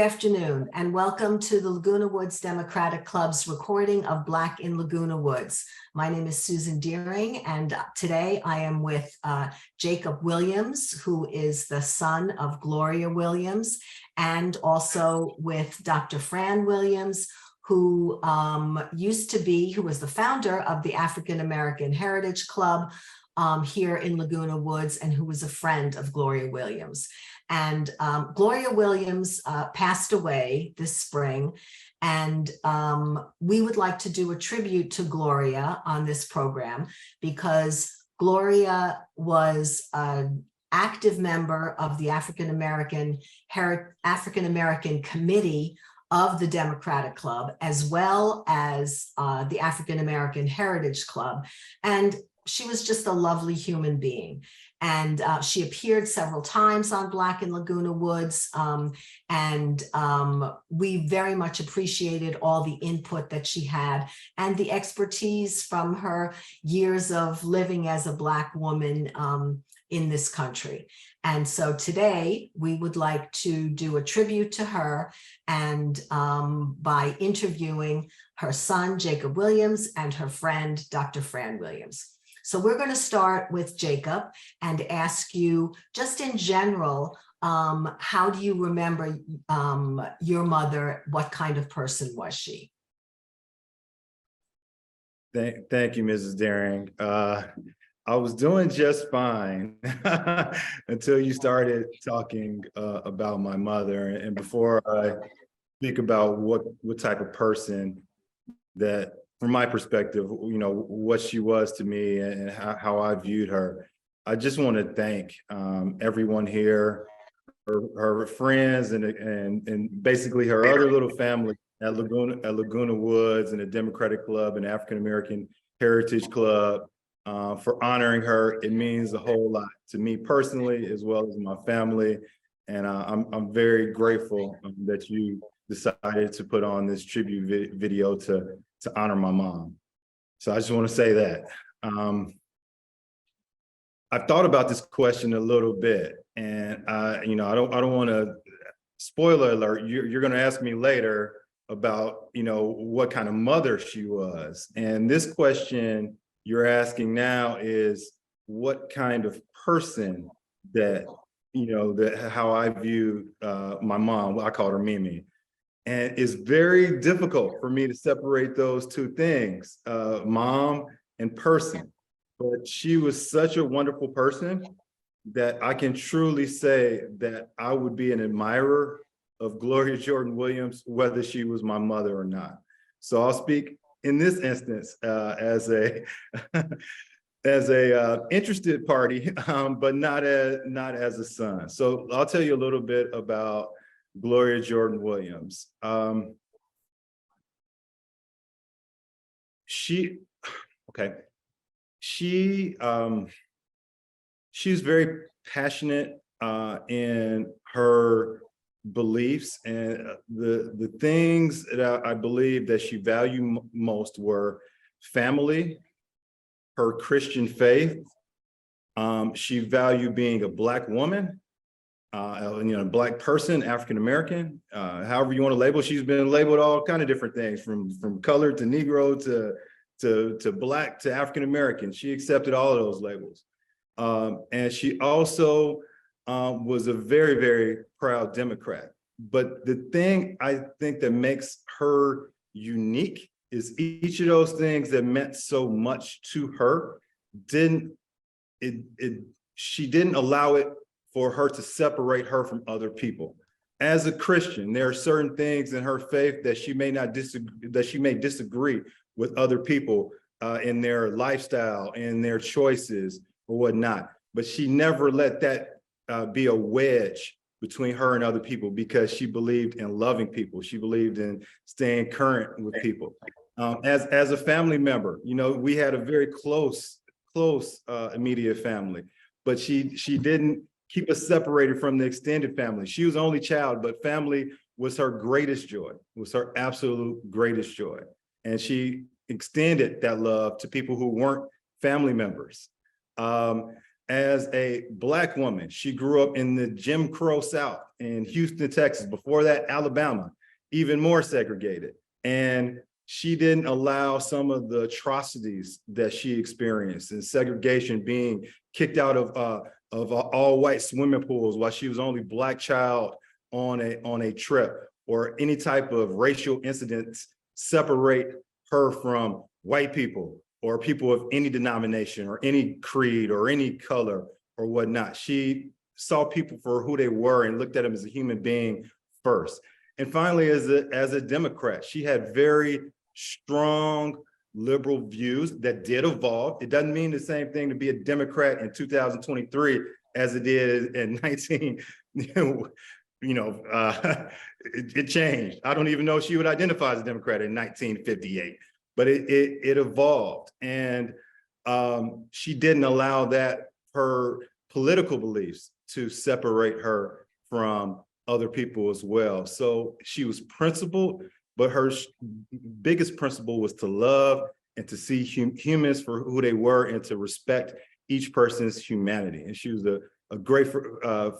afternoon, and welcome to the Laguna Woods Democratic Club's recording of Black in Laguna Woods. My name is Susan Deering, and today I am with Jacob Williams, who is the son of Gloria Williams, and also with Dr. Fran Williams, who who was the founder of the African American Heritage Club here in Laguna Woods, and who was a friend of Gloria Williams. And Gloria Williams passed away this spring, and we would like to do a tribute to Gloria on this program because Gloria was an active member of the African American Committee of the Democratic Club, as well as the African American Heritage Club. And she was just a lovely human being. And she appeared several times on Black in Laguna Woods. We very much appreciated all the input that she had and the expertise from her years of living as a Black woman in this country. And so today we would like to do a tribute to her, and by interviewing her son, Jacob Williams, and her friend, Dr. Fran Williams. So we're going to start with Jacob and ask you, just in general, how do you remember your mother? What kind of person was she? Thank you, Mrs. Daring. I was doing just fine until you started talking about my mother. And before I speak about what type of person that, from my perspective, you know, what she was to me and how I viewed her, I just want to thank everyone here, her friends, and basically her other little family at Laguna Woods and the Democratic Club and African American Heritage Club for honoring her. It means a whole lot to me personally, as well as my family. And I'm very grateful that you decided to put on this tribute video to honor my mom. So I just want to say that. I've thought about this question a little bit, and I don't want to, spoiler alert, you're going to ask me later about, you know, what kind of mother she was. And this question you're asking now is what kind of person that, you know, how I view my mom. I called her Mimi. And it's very difficult for me to separate those two things, mom and person. But she was such a wonderful person that I can truly say that I would be an admirer of Gloria Jordan Williams, whether she was my mother or not. So I'll speak in this instance as a interested party, but not as a son. So I'll tell you a little bit about Gloria Jordan Williams. She was very passionate in her beliefs, and the things that I believe that she valued most were family, her Christian faith. She valued being a Black woman, Black person, African American, however you want to label. She's been labeled all kind of different things, from color to Negro to Black to African American. She accepted all of those labels, and she also was a very, very proud Democrat. But the thing I think that makes her unique is each of those things that meant so much to her she didn't allow it for her to separate her from other people. As a Christian, there are certain things in her faith that she may disagree with other people in their lifestyle, in their choices or whatnot. But she never let that be a wedge between her and other people, because she believed in loving people. She believed in staying current with people. As a family member, you know, we had a very close immediate family, but she didn't keep us separated from the extended family. She was the only child, but family was her greatest joy, was her absolute greatest joy. And she extended that love to people who weren't family members. as a Black woman. She grew up in the Jim Crow South in Houston, Texas. Before that, Alabama, even more segregated. And she didn't allow some of the atrocities that she experienced, and segregation, being kicked out of all white swimming pools while she was only Black child on a trip, or any type of racial incidents separate her from white people or people of any denomination or any creed or any color or whatnot. She saw people for who they were and looked at them as a human being first. And finally, as a Democrat, she had very strong liberal views that did evolve. It doesn't mean the same thing to be a Democrat in 2023 as it did in 19, it changed. I don't even know if she would identify as a Democrat in 1958, but it evolved. And she didn't allow that, her political beliefs, to separate her from other people as well. So she was principled, but her biggest principle was to love and to see humans for who they were and to respect each person's humanity. And she was a great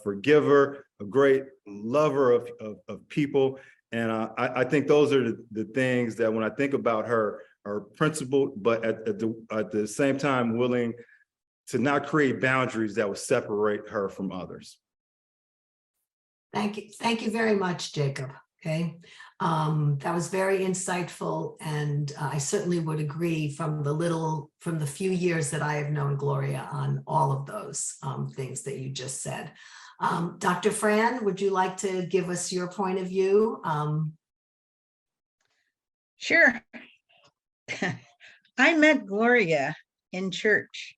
forgiver, a great lover of people. And I think those are the things that, when I think about her, are principled, but at the same time willing to not create boundaries that would separate her from others. Thank you. Thank you very much, Jacob. Okay. That was very insightful. And I certainly would agree from the few years that I have known Gloria on all of those things that you just said. Dr. Fran, would you like to give us your point of view? Sure. I met Gloria in church,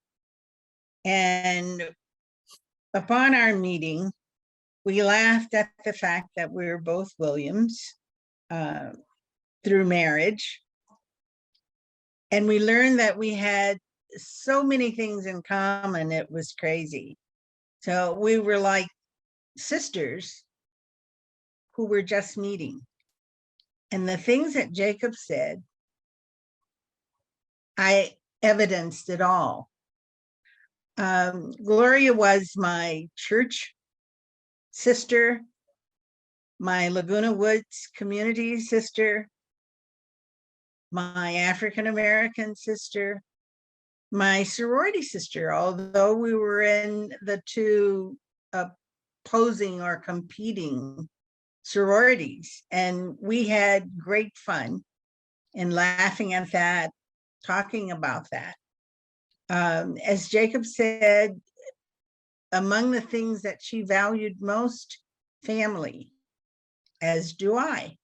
and upon our meeting, we laughed at the fact that we were both Williams through marriage. And we learned that we had so many things in common, it was crazy. So we were like sisters who were just meeting. And the things that Jacob said, I evidenced it all. Gloria was my church sister, my Laguna Woods community sister, my African-American sister, my sorority sister, although we were in the two opposing or competing sororities. And we had great fun in laughing at that, talking about that. As Jacob said, among the things that she valued most, family, as do I.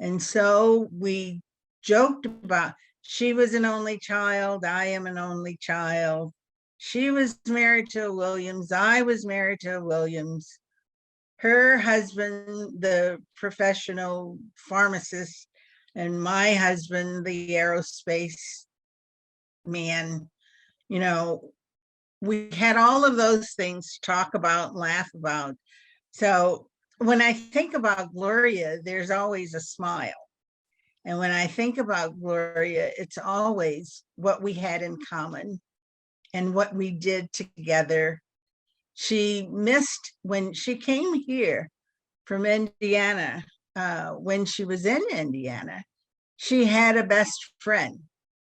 And so we joked about, she was an only child, I am an only child. She was married to a Williams, I was married to a Williams. Her husband, the professional pharmacist, and my husband, the aerospace man. You know, we had all of those things to talk about, laugh about. So when I think about Gloria, there's always a smile. And when I think about Gloria, it's always what we had in common and what we did together. She missed when she came here from Indiana, when she was in Indiana, she had a best friend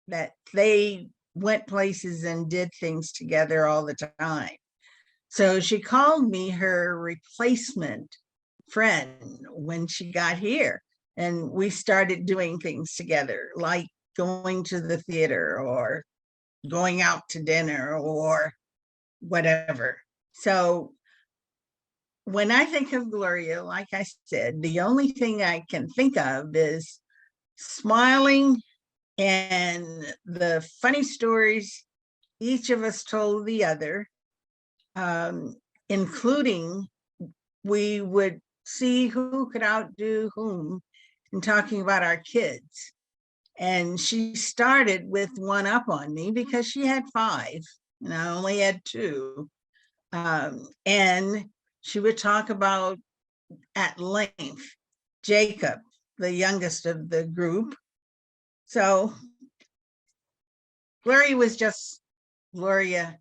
that they went places and did things together all the time. So she called me her replacement friend when she got here. And we started doing things together, like going to the theater or going out to dinner or whatever. So when I think of Gloria, like I said, the only thing I can think of is smiling and the funny stories each of us told the other, including we would see who could outdo whom in talking about our kids. And she started with one up on me because she had 5 and I only had 2. And she would talk about at length Jacob, the youngest of the group. So Gloria was just Gloria,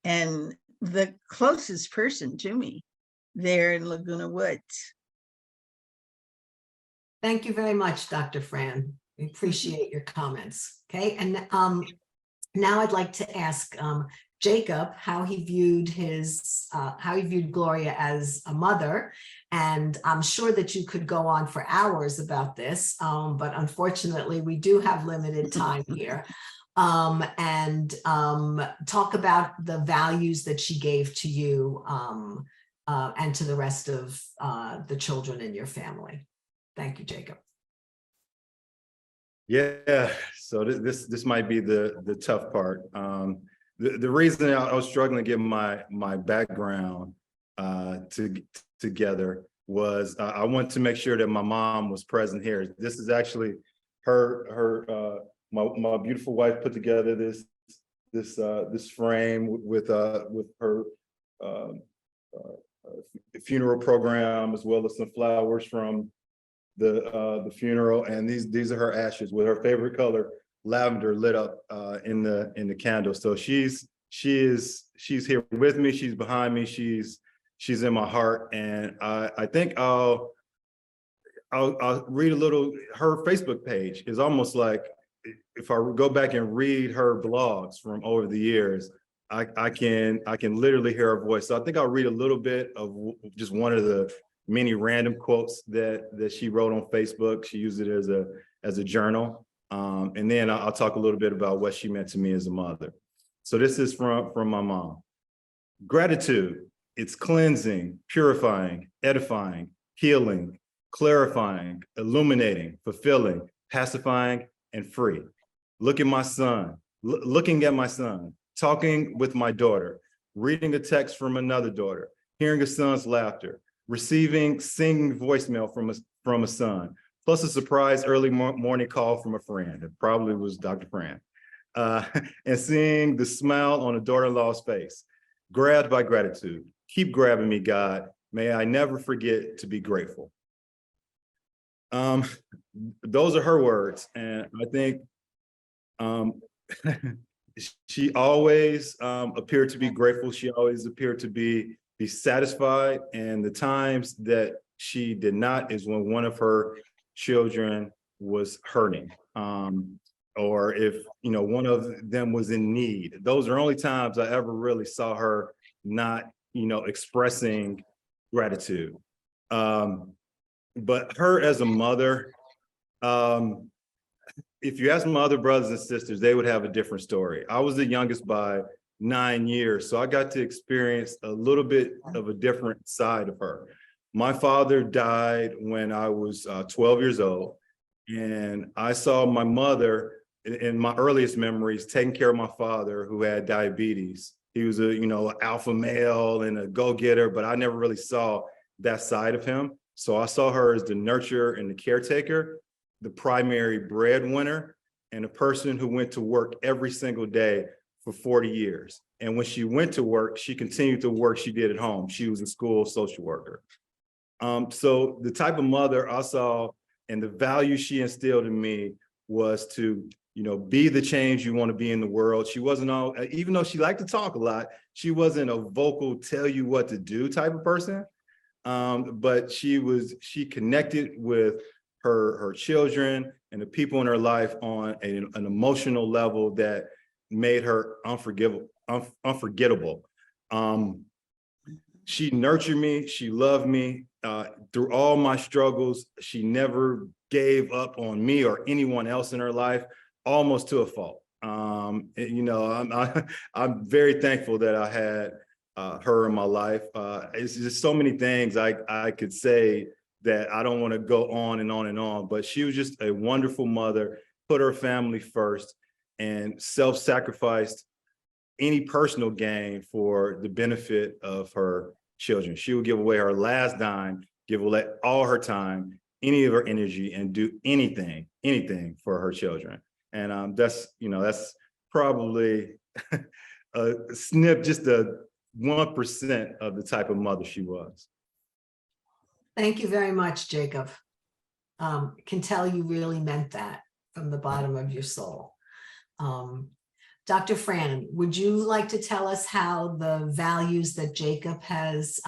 and the closest person to me there in Laguna Woods. Thank you very much, Dr. Fran. We appreciate your comments. Okay, and now I'd like to ask Jacob how he viewed Gloria as a mother. And I'm sure that you could go on for hours about this, but unfortunately we do have limited time here. And talk about the values that she gave to you and to the rest of the children in your family. Thank you, Jacob. Yeah, so this might be the tough part. The reason I was struggling to get my background together was I want to make sure that my mom was present here. This is actually my beautiful wife put together this frame with her funeral program, as well as some flowers from the funeral, and these are her ashes with her favorite color, lavender, lit up in the candle. So she's here with me, she's behind me, she's in my heart, and I think I'll read a little. Her Facebook page is almost like, if I go back and read her blogs from over the years, I can literally hear her voice. So I think I'll read a little bit of just one of the many random quotes that she wrote on Facebook. She used it as a journal. And then I'll talk a little bit about what she meant to me as a mother. So this is from my mom. Gratitude, it's cleansing, purifying, edifying, healing, clarifying, illuminating, fulfilling, pacifying, and free. Looking at my son, talking with my daughter, reading a text from another daughter, hearing a son's laughter, singing voicemail from a son, plus a surprise early morning call from a friend. It probably was Dr. Fran. And seeing the smile on a daughter-in-law's face. Grabbed by gratitude. Keep grabbing me, God. May I never forget to be grateful. Those are her words, and I think she always appeared to be grateful. She always appeared to be satisfied, and the times that she did not is when one of her children was hurting, or if one of them was in need. Those are only times I ever really saw her not expressing gratitude. But her as a mother, if you ask my other brothers and sisters, they would have a different story. I was the youngest by 9 years, so I got to experience a little bit of a different side of her. My father died when I was 12 years old, and I saw my mother in my earliest memories taking care of my father, who had diabetes. He was an alpha male and a go-getter, but I never really saw that side of him. So I saw her as the nurturer and the caretaker, the primary breadwinner, and a person who went to work every single day for 40 years. And when she went to work, she continued the work she did at home. She was a school social worker. So the type of mother I saw and the value she instilled in me was to, be the change you want to be in the world. She wasn't even though she liked to talk a lot, she wasn't a vocal, tell you what to do type of person. But she connected with her children and the people in her life on an emotional level that made her unforgettable. She nurtured me, she loved me through all my struggles. She never gave up on me or anyone else in her life, almost to a fault. I'm very thankful that I had her in my life. It's just so many things I could say that I don't want to go on and on and on, but she was just a wonderful mother, put her family first, and self-sacrificed any personal gain for the benefit of her children. She would give away her last dime, give away all her time, any of her energy, and do anything for her children. And that's probably a snip, just a 1% of the type of mother she was. Thank you very much, Jacob. Can tell you really meant that from the bottom of your soul. Dr. Fran, would you like to tell us how the values that Jacob has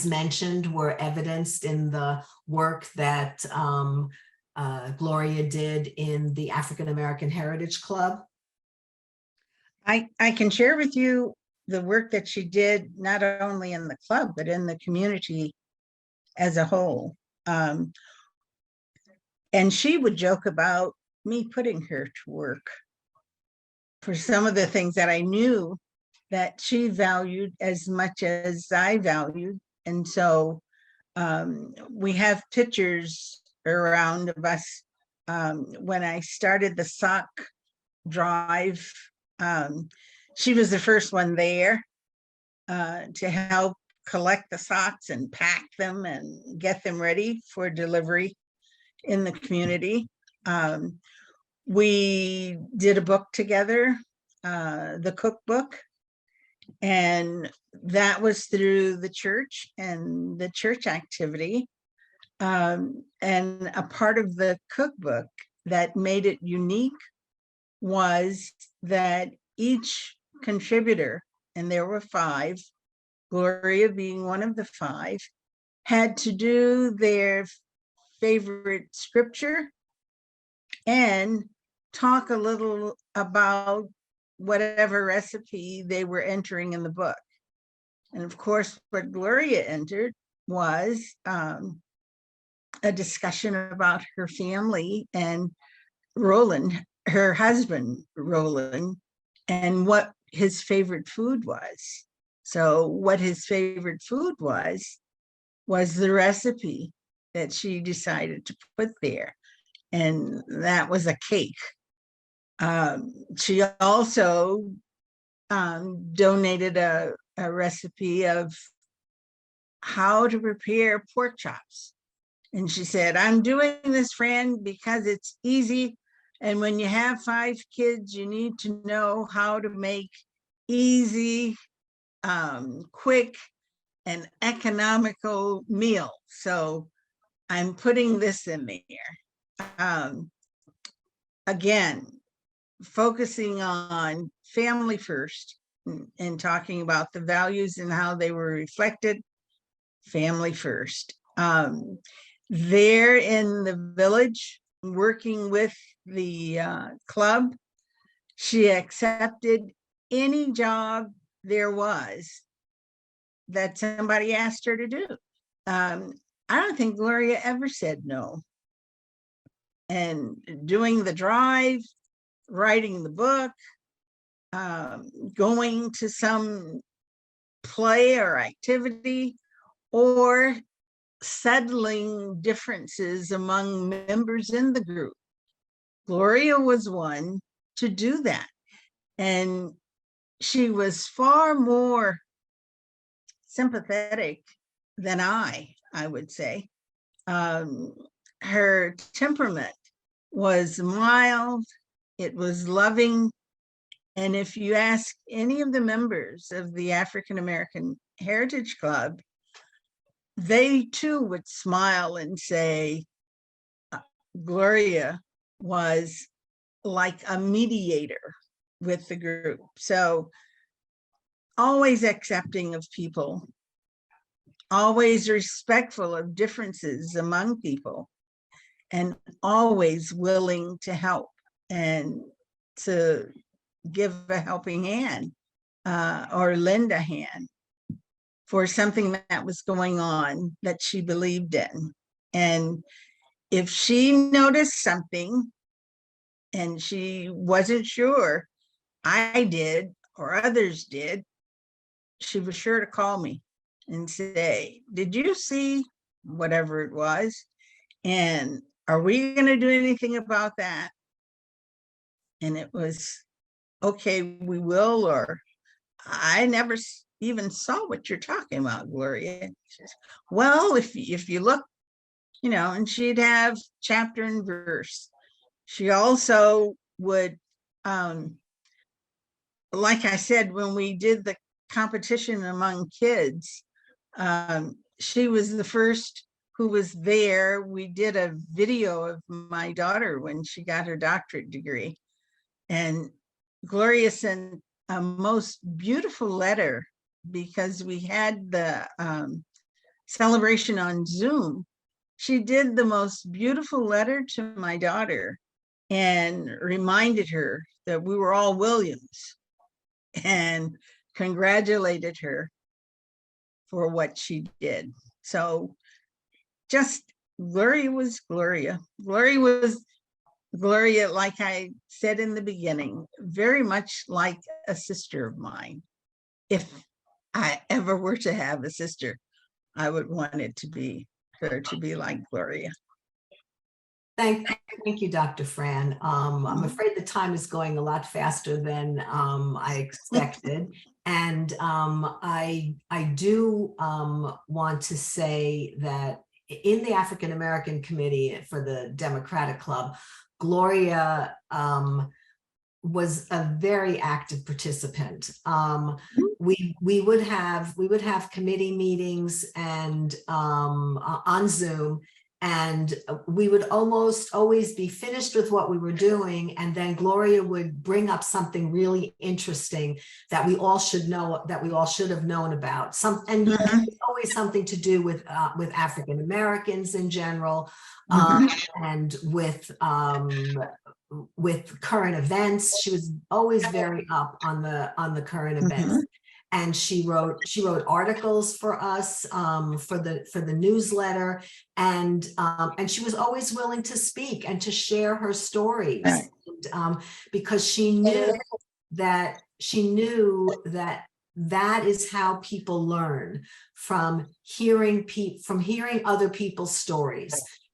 mentioned were evidenced in the work that Gloria did in the African American Heritage Club? I can share with you the work that she did, not only in the club, but in the community as a whole. And she would joke about me putting her to work for some of the things that I knew that she valued as much as I valued. And so we have pictures around of us. When I started the sock drive, she was the first one there to help collect the socks and pack them and get them ready for delivery in the community. We did a book together, the cookbook, and that was through the church and the church activity. And a part of the cookbook that made it unique was that each contributor, and there were 5, Gloria being one of the 5, had to do their favorite scripture and talk a little about whatever recipe they were entering in the book. And of course, what Gloria entered was a discussion about her family and Roland, her husband, Roland, and what his favorite food was. So what his favorite food was the recipe that she decided to put there. And that was a cake. She also donated a recipe of how to prepare pork chops. And she said, I'm doing this, Fran, because it's easy. And when you have 5 kids, you need to know how to make easy, quick, and economical meal. So I'm putting this in there. Again, focusing on family first and talking about the values and how they were reflected, family first. There in the village, working with the club, she accepted any job there was that somebody asked her to do. I don't think Gloria ever said no. And doing the drive, writing the book, going to some play or activity, or settling differences among members in the group. Gloria was one to do that. And she was far more sympathetic than I would say. Her temperament was mild, it was loving. And if you ask any of the members of the African American Heritage Club, they too would smile and say, Gloria was like a mediator with the group. So always accepting of people, always respectful of differences among people, and always willing to help and to give a helping hand or lend a hand for something that was going on that she believed in. And if she noticed something and she wasn't sure, I did or others did, she was sure to call me and say, did you see whatever it was? And are we going to do anything about that? And it was, okay, we will, or I never even saw what you're talking about, Gloria. She says, well, if you look, and she'd have chapter and verse. She also would, like I said, when we did the competition among kids, she was the first who was there. We did a video of my daughter when she got her doctorate degree. And Gloria sent a most beautiful letter because we had the celebration on Zoom. She did the most beautiful letter to my daughter and reminded her that we were all Williams and congratulated her for what she did. So just Gloria was Gloria. Gloria was Gloria, like I said in the beginning, very much like a sister of mine. If I ever were to have a sister, I would want it to be her to be like Gloria. Thank you, Dr. Fran. I'm afraid the time is going a lot faster than I expected. And I do want to say that in the African American Committee for the Democratic Club, Gloria was a very active participant. We would have committee meetings and on Zoom, and we would almost always be finished with what we were doing, and then Gloria would bring up something really interesting that we all should know, that we all should have known about. It's always something to do with African Americans in general, and with current events. She was always very up on the current events. And she wrote articles for us for the newsletter, and she was always willing to speak and to share her stories, and, because she knew that that is how people learn, from hearing other people's stories.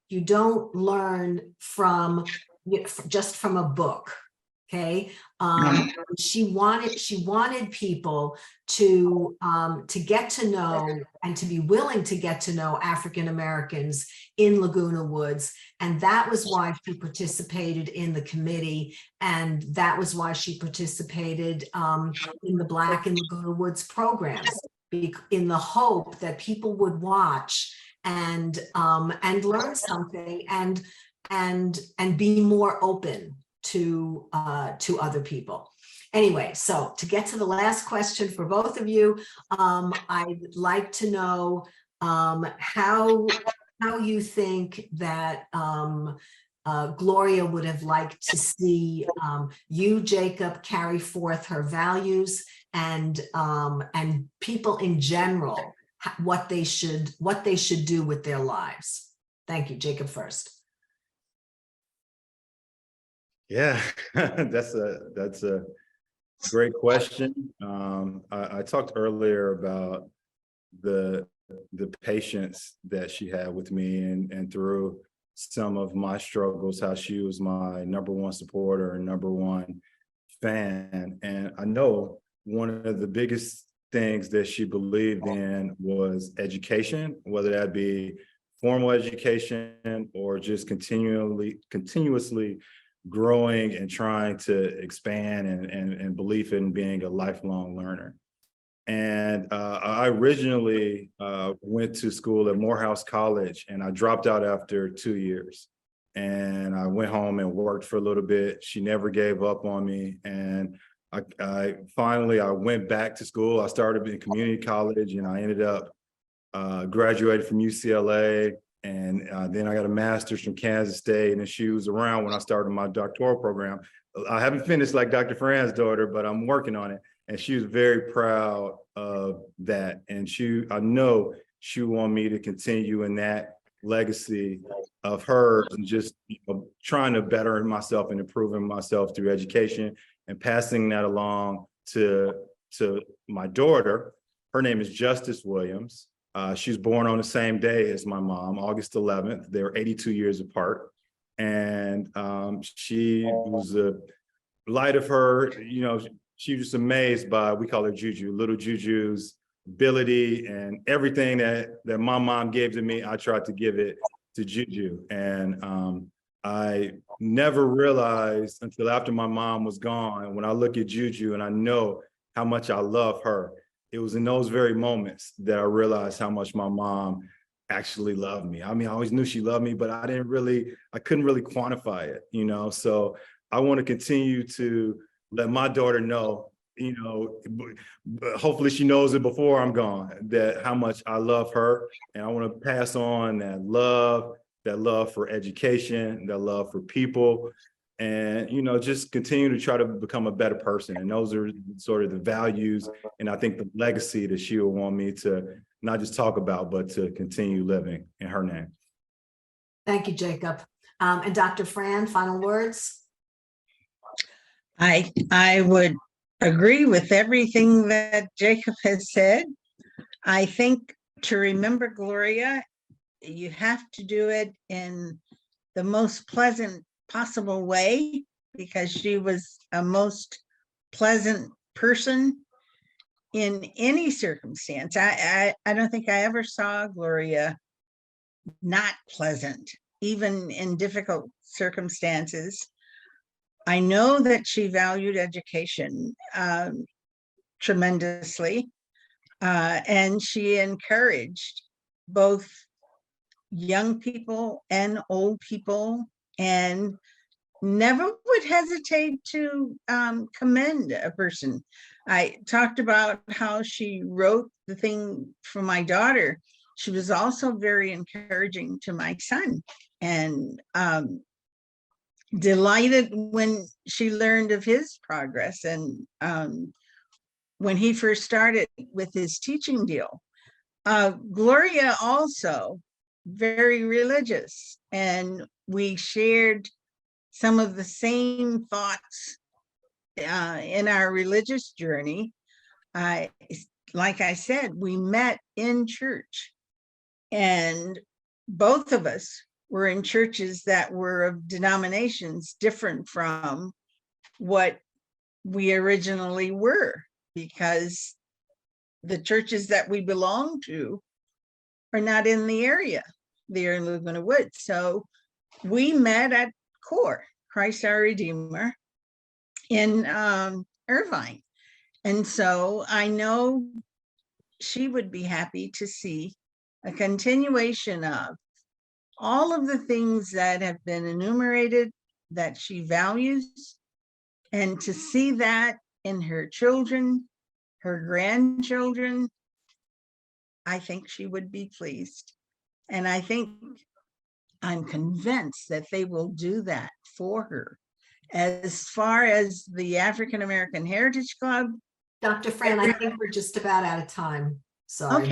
You don't learn just from a book. Okay. She wanted people to get to know and to be willing to get to know African Americans in Laguna Woods. And that was why she participated in the committee. And that was why she participated in the Black in Laguna Woods programs, in the hope that people would watch and learn something and be more open to other people. Anyway, so to get to the last question for both of you, I'd like to know how you think that Gloria would have liked to see you, Jacob, carry forth her values, and people in general, what they should do with their lives. Thank you. Jacob first. Yeah, that's a great question. I talked earlier about the patience that she had with me, and through some of my struggles, how she was my #1 supporter and #1 fan. And I know one of the biggest things that she believed in was education, whether that be formal education or just continuously growing and trying to expand, and belief in being a lifelong learner. And I originally went to school at Morehouse College, and I dropped out after 2 years. And I went home and worked for a little bit. She never gave up on me. And I finally went back to school. I started in community college, and I ended up graduated from UCLA. And then I got a master's from Kansas State, and then she was around when I started my doctoral program. I haven't finished like Dr. Fran's daughter, but I'm working on it. And she was very proud of that. And I know she wanted me to continue in that legacy of hers, and just trying to better myself and improving myself through education, and passing that along to my daughter. Her name is Justice Williams. She was born on the same day as my mom, August 11th. They were 82 years apart. And she was a light of her, she was just amazed by, we call her Juju, little Juju's ability, and everything that my mom gave to me, I tried to give it to Juju. And I never realized until after my mom was gone, when I look at Juju and I know how much I love her, it was in those very moments that I realized how much my mom actually loved me. I mean, I always knew she loved me, but I couldn't really quantify it, So I want to continue to let my daughter know, hopefully she knows it before I'm gone, that how much I love her. And I want to pass on that love for education, that love for people, and, just continue to try to become a better person. And those are sort of the values, and I think the legacy that she will want me to not just talk about, but to continue living in her name. Thank you, Jacob. And Dr. Fran, final words? I would agree with everything that Jacob has said. I think to remember Gloria, you have to do it in the most pleasant possible way, because she was a most pleasant person in any circumstance. I don't think I ever saw Gloria not pleasant, even in difficult circumstances. I know that she valued education tremendously, and she encouraged both young people and old people, and never would hesitate to commend a person. I talked about how she wrote the thing for my daughter. She was also very encouraging to my son, and delighted when she learned of his progress, and when he first started with his teaching deal. Gloria also very religious, and we shared some of the same thoughts in our religious journey. Like I said, we met in church, and both of us were in churches that were of denominations different from what we originally were, because the churches that we belong to are not in the area. They're in Laguna Woods. So we met at CORE, Christ Our Redeemer, in Irvine. And so I know she would be happy to see a continuation of all of the things that have been enumerated that she values, and to see that in her children, her grandchildren. I think she would be pleased. And I'm convinced that they will do that for her. As far as the African American Heritage Club. Dr. Fran, I think we're just about out of time. Sorry.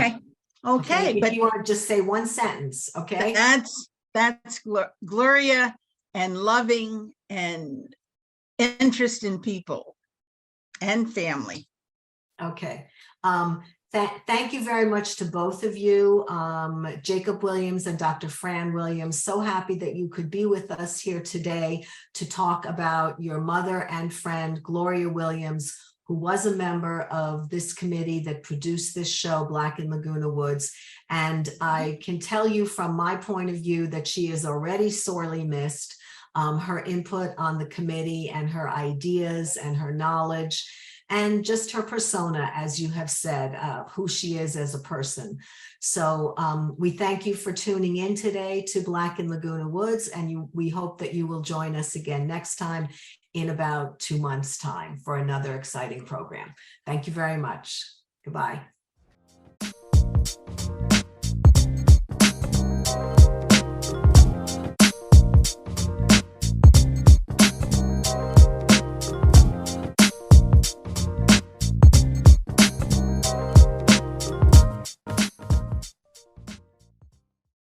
Okay. If But you want to just say one sentence, okay? That's Gloria, and loving, and interest in people and family. Okay. Thank you very much to both of you, Jacob Williams and Dr. Fran Williams. So happy that you could be with us here today to talk about your mother and friend, Gloria Williams, who was a member of this committee that produced this show, Black in Laguna Woods. And I can tell you from my point of view that she is already sorely missed. Her input on the committee and her ideas and her knowledge, and just her persona, as you have said, who she is as a person. So we thank you for tuning in today to Black in Laguna Woods, and we hope that you will join us again next time in about 2 months' time for another exciting program. Thank you very much. Goodbye.